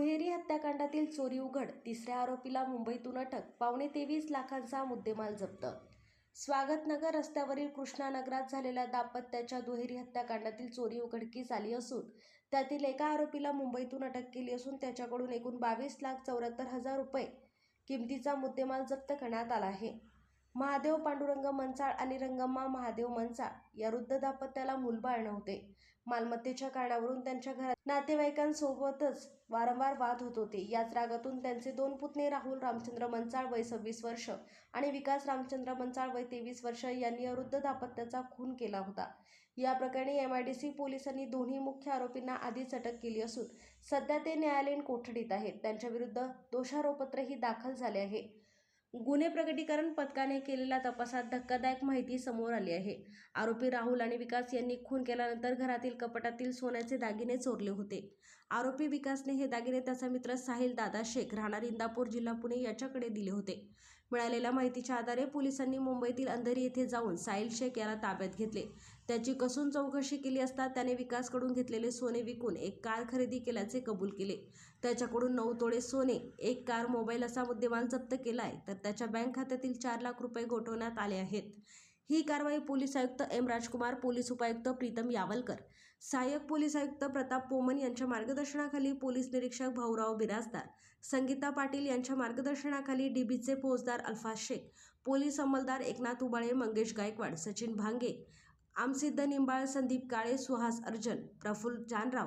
दुहेरी हत्याकांडातील चोरी उघड, तिसऱ्या आरोपीला मुंबईतून अटक, 23.25 लाखांचा मुद्देमाल जप्त. स्वागतनगर रस्त्यावरील कृष्णानगरात झालेल्या दाम्पत्याच्या दुहेरी हत्याकांडातील चोरी उघडकीस आली असून त्यातील एका आरोपीला मुंबईतून अटक केली असून त्याच्याकडून एकूण 22,74,000 रुपये किमतीचा मुद्देमाल जप्त करण्यात आला आहे. महादेव पांडुरंग मनचाळ आणि रंगम्मा महादेव मनचाळ या वृद्ध दाम्पत्याला मूलबाळ नव्हते. मालमत्तेच्या कारणावरून त्यांच्या घरात नातेवाईकांसोबतच वारंवार वाद होत होते. याच रागातून त्यांचे दोन पुतणे राहुल रामचंद्र मनचाळ वय 26 वर्ष आणि विकास रामचंद्र मनचाळ वय 23 वर्ष यांनी या वृद्ध दाम्पत्याचा खून केला होता. या प्रकरणी MIDC पोलिसांनी दोन्ही मुख्य आरोपींना आधीच अटक केली असून सध्या ते न्यायालयीन कोठडीत आहेत. त्यांच्याविरुद्ध दोषारोपपत्रही दाखल झाले आहे. गुन्हे प्रकटीकरण पथकाने केलेल्या तपासात धक्कादायक माहिती समोर आली आहे. आरोपी राहुल आणि विकास यांनी खून केल्यानंतर घरातील कपाटातील सोन्याचे दागिने चोरले होते. आरोपी विकासने हे दागिने त्याचा मित्र साहिल दादा शेख राहणार इंदापूर जिल्हा पुणे याच्याकडे दिले होते. मिळालेल्या माहितीच्या आधारे पोलिसांनी मुंबईतील अंधेरी येथे जाऊन साहिल शेख याला ताब्यात घेतले. त्याची कसून चौकशी केली असता त्याने विकासकडून घेतलेले सोने विकून एक कार खरेदी केल्याचे कबूल केले. त्याच्याकडून 9 तोळे सोने, एक कार, मोबाईल असा मुद्देमाल जप्त केला आहे. तर त्याच्या बँक खात्यातील 4 लाख रुपये गोठवण्यात आले आहेत. ही कारवाई पोलीस आयुक्त M. राजकुमार, पोलीस उपायुक्त प्रीतम यावलकर, सहाय्यक पोलीस आयुक्त प्रताप पोमन यांच्या मार्गदर्शनाखाली पोलीस निरीक्षक भाऊराव बिराजदार, संगीता पाटील यांच्या मार्गदर्शनाखाली DBचे फौजदार अल्फाज शेख, पोलीस अंमलदार एकनाथ उबाळे, मंगेश गायकवाड, सचिन भांगे, आमसिद्ध निंबाळ, संदीप काळे, सुहास अर्जन, प्रफुल्ल जानराव